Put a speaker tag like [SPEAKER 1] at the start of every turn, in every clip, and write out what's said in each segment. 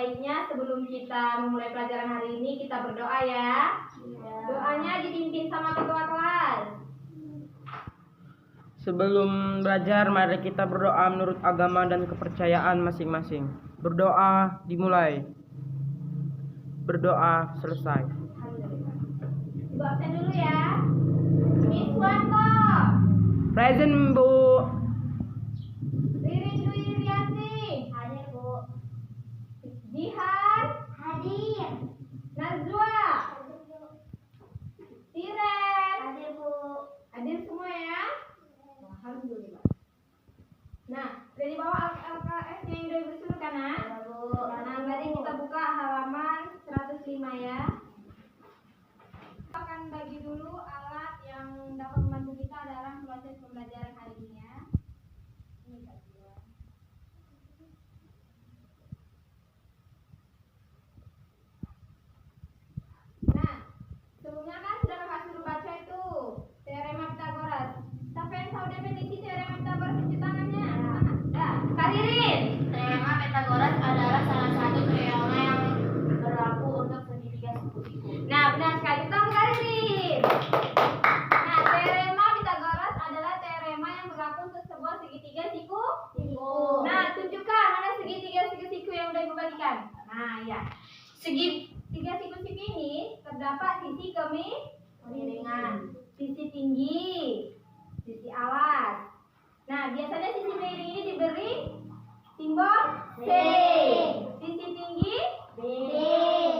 [SPEAKER 1] baiknya sebelum kita memulai pelajaran hari ini kita berdoa ya. Doanya dipimpin sama ketua kelas.
[SPEAKER 2] Sebelum belajar, mari kita berdoa menurut agama dan kepercayaan masing-masing. Berdoa dimulai. Berdoa selesai.
[SPEAKER 1] Ibu absen dulu ya. Miss Wanto.
[SPEAKER 2] Present, Bu.
[SPEAKER 1] Ririn Dwi Rianti. Hadir, Bu. Jihan. Hadir. Najwa. Tiren. Hadir, Bu. Hadir semua ya. Alhamdulillah. Nah, udah dibawa LKS yang udah Ibu suruh kan, Nak? Ya, Bu. Nah, mari kita buka halaman 105 ya. Kita akan bagi dulu alat yang dapat membantu kita dalam proses pembelajaran hari ini ya. Ini saja. Nah, sebelumnya kan sudah Kakak suruh baca itu teorema Pythagoras. Siapa yang tahu definisi teorema Pythagoras? Cuci tangannya. Ya, Kak Ririn.
[SPEAKER 3] Teorema Pythagoras adalah salah satu teorema yang berlaku untuk segitiga siku-siku.
[SPEAKER 1] Nah, benar sekali. Tolong Kak Ririn. Nah, teorema Pythagoras adalah teorema yang berlaku untuk sebuah segitiga siku. Nah, tunjukkan mana segitiga siku yang udah Ibu bagikan. Nah, ya. Segitiga siku-siku ini terdapat sisi kemiringan, sisi tinggi, sisi alas. Nah, biasanya sisi miring ini diberi simbol C. Sisi tinggi B.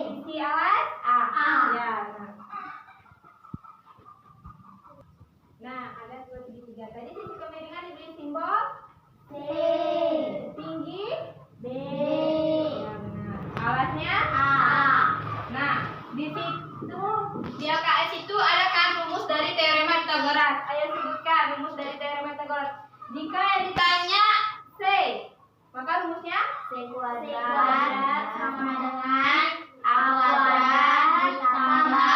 [SPEAKER 1] Sisi alas A. Ya. Nah, ada dua segitiga. Tadi sisi kemiringan diberi simbol C. Tinggi B. Ya, benar. Alasnya A. Nah, di situ di LKS itu ada kan rumus dari teorema Pythagoras. Ayo sebutkan rumus dari teorema Pythagoras. Jika yang ditanya C, maka rumusnya
[SPEAKER 3] C kuadrat sama dengan A kuadrat ditambah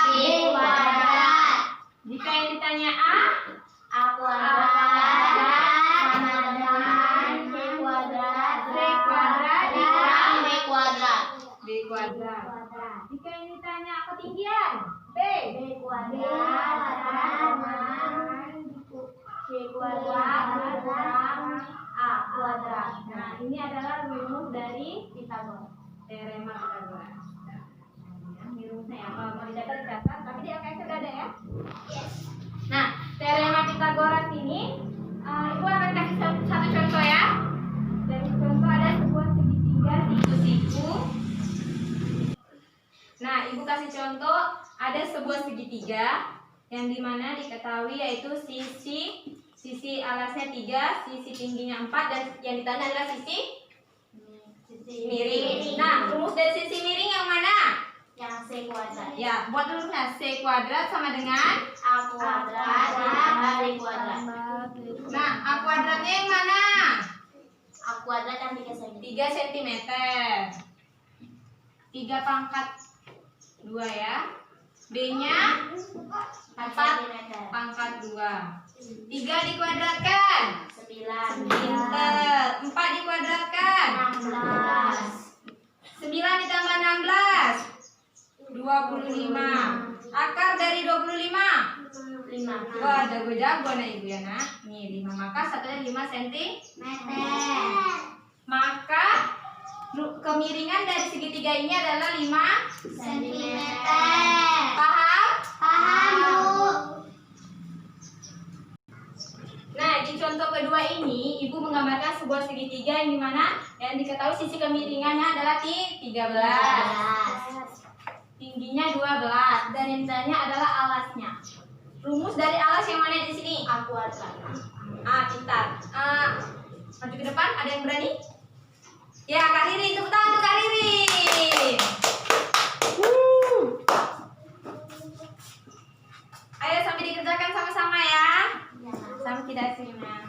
[SPEAKER 3] B kuadrat.
[SPEAKER 1] Jika yang ditanya A
[SPEAKER 3] kuadrat sama dengan C kuadrat dikurang B kuadrat.
[SPEAKER 1] B kuadrat. Jika yang ditanya ketinggian B
[SPEAKER 3] kuadrat sama C kuadrat dikurang A kuadrat.
[SPEAKER 1] Nah, ini adalah rumus dari
[SPEAKER 3] Pythagoras.
[SPEAKER 1] teorema Pythagoras. Nah, ini rumusnya ya. Kalau mau dicatat, tapi di LKS sudah ada ya. Nah, teorema Pythagoras ini Ibu akan kasih satu contoh ya. Dari contoh ada sebuah segitiga siku-siku. Nah, Ibu kasih contoh ada sebuah segitiga yang dimana diketahui yaitu sisi alasnya 3, sisi tingginya 4, dan yang ditanya adalah sisi miring. Nah, rumus dari sisi miring yang mana?
[SPEAKER 3] Yang C kuadrat.
[SPEAKER 1] Ya, buat rumusnya C kuadrat sama dengan
[SPEAKER 3] A kuadrat ditambah B kuadrat.
[SPEAKER 1] Nah, A kuadratnya yang mana?
[SPEAKER 3] A kuadrat kan 3 cm.
[SPEAKER 1] 3 cm. 3 pangkat 2 ya. B-nya 4 pangkat 2. 3 dikuadratkan
[SPEAKER 3] 9.
[SPEAKER 1] pinter. 4 dikuadratkan
[SPEAKER 3] 16.
[SPEAKER 1] 9 ditambah 16 25. Akar dari 25
[SPEAKER 3] 5.
[SPEAKER 1] wah, jago-jago nah Ibu ya nak. Nih 5, maka satunya 5 cm. Maka kemiringan dari segitiga ini adalah 5
[SPEAKER 3] cm.
[SPEAKER 1] Paham?
[SPEAKER 3] Paham, Bu.
[SPEAKER 1] Nah, di contoh kedua ini Ibu menggambarkan sebuah segitiga yang dimana yang diketahui sisi kemiringannya adalah 13, tingginya 12, dan yang ditanya adalah alasnya. Rumus dari alas yang mana di sini?
[SPEAKER 3] A kuadrat.
[SPEAKER 1] Pintar. Maju ke depan, ada yang berani? Ya, Kak Ririn, tepuk tangan untuk Kak Ririn. Ayo sampai dikerjakan sama-sama ya. Sampai tidak hasilnya.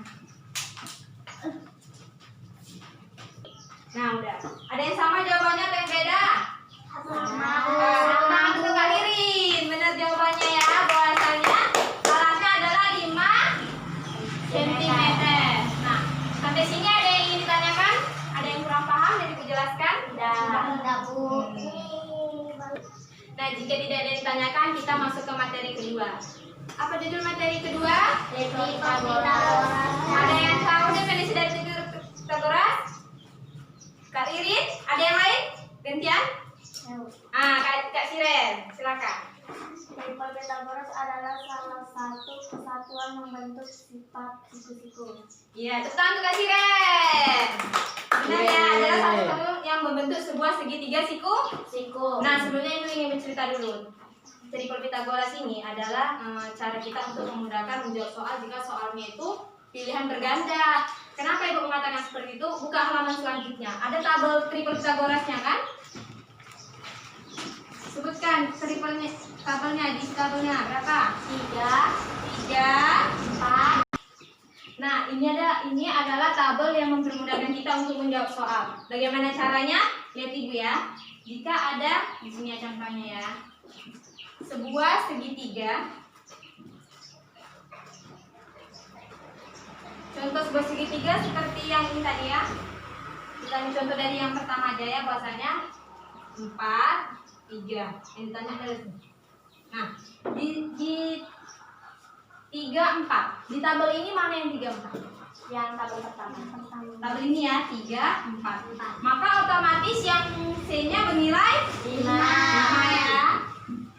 [SPEAKER 1] Nah, udah. Ada yang sama jawabannya atau yang beda?
[SPEAKER 3] Sama.
[SPEAKER 1] Sama untuk Kak Ririn. Benar jawabannya ya. Bahwasanya alasnya adalah 5 cm. Nah, sampai sini ada yang ingin ditanyakan? Ada yang kurang paham dari dijelaskan?
[SPEAKER 3] Tidak.
[SPEAKER 1] Nah, jika tidak ada yang ditanyakan, kita masuk ke materi kedua. Apa judul materi kedua?
[SPEAKER 3] Tripel Pitagoras.
[SPEAKER 1] Ada yang tahu definisi dari tripel Pitagoras? Kak Ririn, ada yang lain? Gantian? Kak Siren, silakan.
[SPEAKER 3] Tripel Pitagoras adalah salah satu kesatuan membentuk sifat siku-siku.
[SPEAKER 1] Iya, tepuk tangan untuk Kak Siren. Benar ya, adalah satu satuan yang membentuk sebuah segitiga siku. Nah, sebelumnya Ibu ingin bercerita dulu. Tripel Pitagoras ini adalah cara kita untuk memudahkan menjawab soal jika soalnya itu pilihan berganda. Kenapa Ibu mengatakan seperti itu? Buka halaman selanjutnya. Ada tabel tripel Pitagorasnya kan? Sebutkan tabelnya berapa? 3, 4. Nah, ini adalah tabel yang mempermudahkan kita untuk menjawab soal. Bagaimana caranya? Lihat Ibu ya. Jika ada di sini contohnya ya. Sebuah segitiga. Contoh sebuah segitiga seperti yang ini tadi ya. Kita ambil contoh dari yang pertama aja ya, bahwasanya 4, 3. Yang ditanya dari sini. Nah, di 3, 4. Di tabel ini mana yang 3, 4?
[SPEAKER 3] Yang tabel pertama.
[SPEAKER 1] Tabel ini ya, 3, 4. Maka otomatis yang C-nya bernilai 5 ya.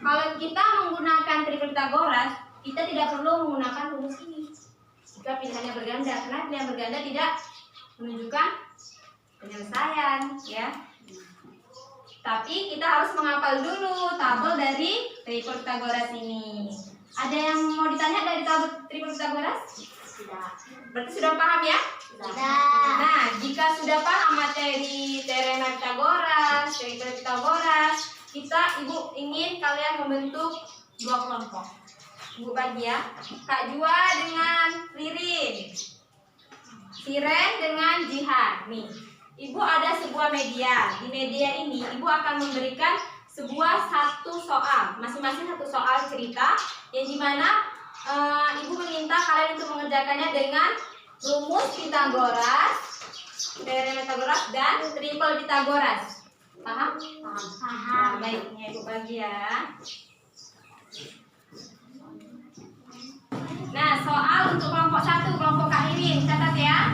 [SPEAKER 1] Kalau kita menggunakan tripel Pitagoras, kita tidak perlu menggunakan rumus ini. Jika pilihannya berganda, karena pilihan berganda tidak menunjukkan penyelesaian, ya. Tapi kita harus menghafal dulu tabel dari tripel Pitagoras ini. Ada yang mau ditanya dari tabel tripel Pitagoras?
[SPEAKER 3] Tidak.
[SPEAKER 1] Berarti sudah paham ya?
[SPEAKER 3] Tidak.
[SPEAKER 1] Nah, jika sudah paham materi teorema Pitagoras, tripel Pitagoras, Ibu ingin kalian membentuk 2 kelompok. Ibu bagi ya. Kak Jua dengan Ririn, Siren dengan Jihan. Nih, Ibu ada sebuah media. Di media ini Ibu akan memberikan satu soal, masing-masing satu soal cerita yang dimana Ibu meminta kalian untuk mengerjakannya dengan rumus Pitagoras, teorema Pitagoras dan tripel Pitagoras. Paham?
[SPEAKER 3] Paham.
[SPEAKER 1] Nah, baiknya Ibu bagi ya. Nah, soal untuk kelompok 1, kelompok Kak Irin, catat ya.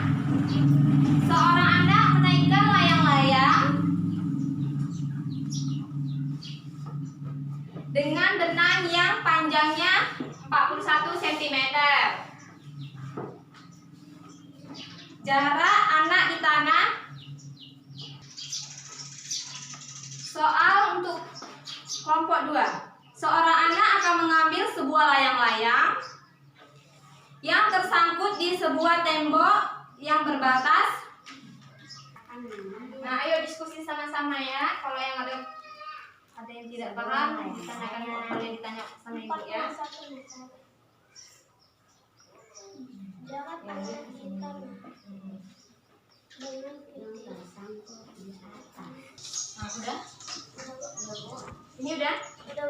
[SPEAKER 1] Seorang anak menaikkan layang-layang dengan benang yang panjangnya 41 cm. Jarak anak di tanah. Soal untuk kelompok 2. Seorang anak akan mengambil sebuah layang-layang yang tersangkut di sebuah tembok yang berbatas. Nah, ayo diskusi sama-sama ya. Kalau yang ada yang tidak paham, ditanyakan boleh ditanya sama Ibu ya.
[SPEAKER 3] Jangan ada kita dengan tersangkut di atas.
[SPEAKER 1] Nah, udah? Ini udah?
[SPEAKER 3] Itu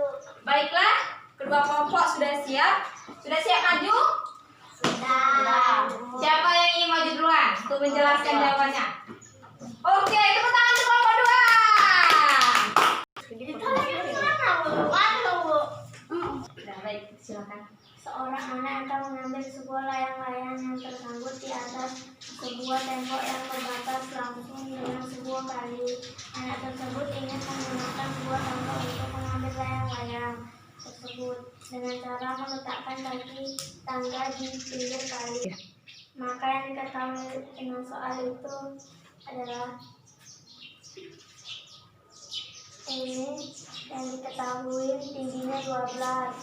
[SPEAKER 1] Baiklah, kedua kelompok sudah siap. Sudah siap maju?
[SPEAKER 3] sudah.
[SPEAKER 1] Siapa yang ingin maju duluan untuk menjelaskan jawabannya? Oke, tepuk tangan untuk kelompok 2. Sudah, baik, silakan.
[SPEAKER 3] Seorang anak akan mengambil sebuah layang-layang yang tersangkut di atas sebuah tembok yang berbatas langsung dengan sebuah kali. Anak tersebut ingin menggunakan sebuah tangga untuk mengambil layang-layang tersebut dengan cara meletakkan kaki tangga di pinggir kali. Maka yang diketahui dengan soal itu adalah ini yang diketahui tingginya 12,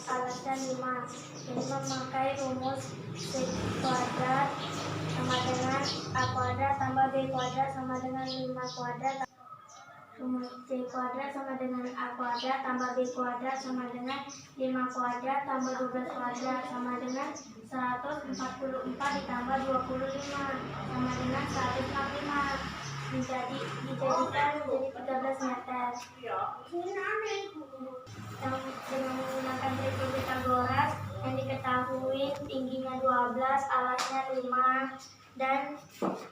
[SPEAKER 3] alasnya 5. Ini memakai rumus C kuadrat sama dengan A kuadrat tambah B kuadrat sama dengan 5 kuadrat. Rumus C kuadrat sama dengan A kuadrat tambah B kuadrat sama dengan 5 kuadrat tambah 12 kuadrat sama dengan 144 ditambah 25 sama dengan 165. Dijadikan menjadi 13 meter. Dengan menggunakan tripel Pitagoras yang diketahui tingginya 12, alasnya 5, dan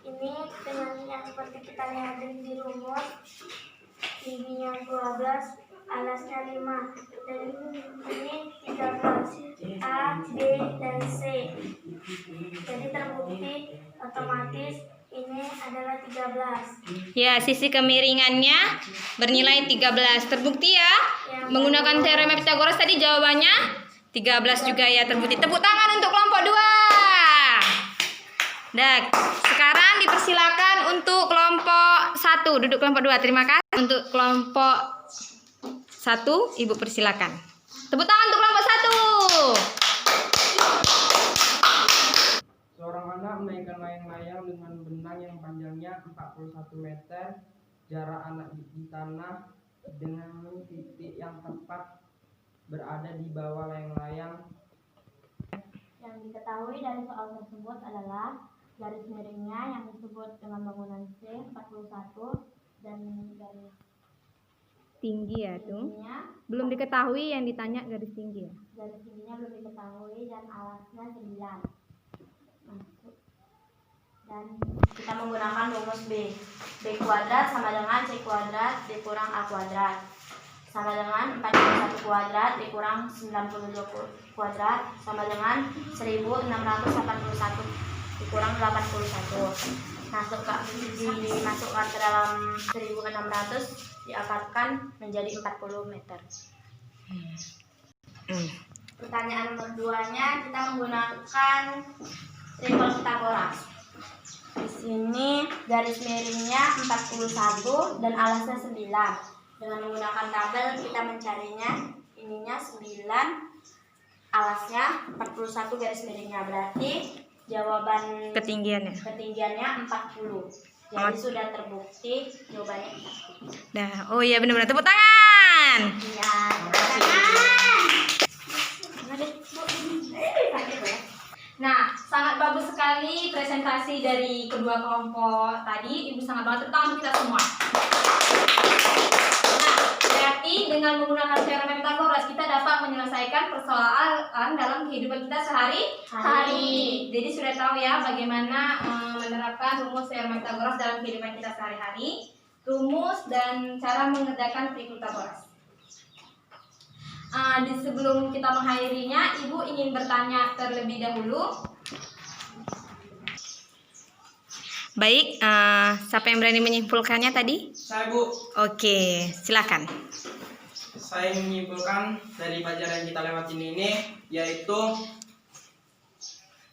[SPEAKER 3] ini dengan yang seperti kita lihat di rumus, tingginya 12, alasnya 5, dan ini 13, A, B, dan C. Jadi terbukti otomatis ini adalah 13.
[SPEAKER 1] Ya, sisi kemiringannya bernilai 13. Terbukti ya? Menggunakan teorema Pythagoras tadi jawabannya 13 juga ya, terbukti. Tepuk tangan untuk kelompok 2. Nah, sekarang dipersilakan untuk kelompok 1. Duduk kelompok 2. Terima kasih. Untuk kelompok 1, Ibu persilakan. Tepuk tangan untuk kelompok 1.
[SPEAKER 2] Seorang anak menaikkan layang-layang dengan benang yang panjangnya 41 meter. Jarak anak di tanah dengan titik yang tepat berada di bawah layang-layang.
[SPEAKER 3] Yang diketahui dari soal tersebut adalah garis miringnya yang disebut dengan bangunan C 41 dan garis
[SPEAKER 1] Tinggi ya tuh.
[SPEAKER 3] tingginya
[SPEAKER 1] Belum diketahui yang ditanya garis tinggi ya.
[SPEAKER 3] garis tingginya belum diketahui dan alasnya 9. Dan kita menggunakan rumus B. B kuadrat sama dengan C kuadrat dikurang A kuadrat sama dengan 41 kuadrat dikurang 92 kuadrat sama dengan 1681 dikurang 81. Dimasukkan ke dalam 1600 diakarkan menjadi 40 meter. Pertanyaan nomor 2-nya kita menggunakan triple Pythagoras. Di sini garis miringnya 41 dan alasnya 9. Dengan menggunakan tabel kita mencarinya. Ininya 9, alasnya 41 garis miringnya, berarti jawaban
[SPEAKER 1] Ketinggiannya.
[SPEAKER 3] ketinggiannya 40. Jadi sudah terbukti jawabannya 40.
[SPEAKER 1] Nah, oh iya benar-benar, tepuk tangan.
[SPEAKER 3] Iya.
[SPEAKER 1] Nah, sangat bagus sekali presentasi dari kedua kelompok tadi. Ibu sangat banget, tepuk tangan untuk kita semua. Nah, berarti dengan menggunakan teorema Pythagoras kita dapat menyelesaikan persoalan dalam kehidupan kita sehari-hari. Jadi sudah tahu ya bagaimana menerapkan rumus teorema Pythagoras dalam kehidupan kita sehari-hari, rumus dan cara mengerjakan trik Pythagoras. Sebelum kita mengakhirinya, Ibu ingin bertanya terlebih dahulu. Baik, siapa yang berani menyimpulkannya tadi?
[SPEAKER 2] Saya, Bu.
[SPEAKER 1] Oke, silakan.
[SPEAKER 2] Saya menyimpulkan dari pelajaran yang kita lewatin ini, yaitu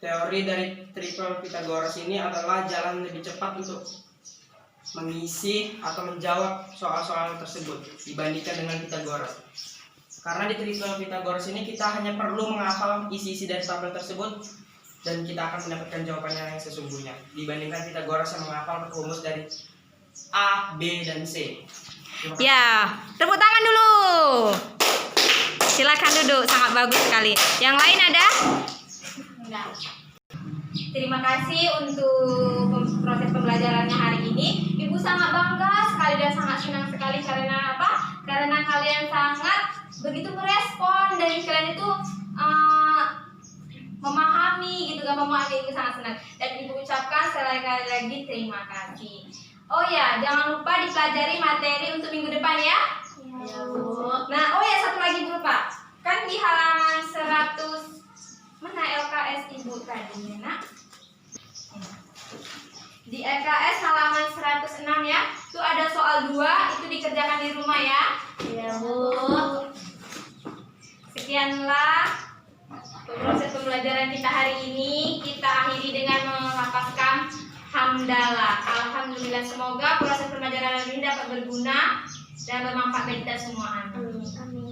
[SPEAKER 2] teori dari triple Pythagoras ini adalah jalan lebih cepat untuk mengisi atau menjawab soal-soal tersebut dibandingkan dengan Pythagoras. Karena di triple Pythagoras ini kita hanya perlu menghafal isi-isi dari tabel tersebut dan kita akan mendapatkan jawabannya yang sesungguhnya. Dibandingkan Pythagoras yang menghafal rumus dari A, B, dan C.
[SPEAKER 1] Ya, tepuk tangan dulu. Silakan duduk, sangat bagus sekali. Yang lain ada?
[SPEAKER 3] Enggak.
[SPEAKER 1] Terima kasih untuk proses pembelajarannya hari ini. Ibu sangat bangga sekali dan sangat senang sekali karena apa? Karena kalian sangat begitu merespon dan kalian itu memahami gitu kan, memahami itu sangat senang. Dan Ibu ucapkan sekali lagi terima kasih. Oh ya, jangan lupa dipelajari materi untuk minggu depan ya.
[SPEAKER 3] Ya, Bu.
[SPEAKER 1] Nah, oh ya satu lagi Bu lupa. Kan di halaman 100 mana LKS Ibu tadi, Nak? Di LKS halaman 106 ya. Itu ada soal 2, itu dikerjakan di rumah ya.
[SPEAKER 3] Ya, Bu.
[SPEAKER 1] Sekianlah proses pembelajaran kita hari ini. Kita akhiri dengan melafazkan hamdalah. Alhamdulillah, semoga proses pembelajaran hari ini dapat berguna dan bermanfaat bagi kita semua. Amin.
[SPEAKER 3] Amin.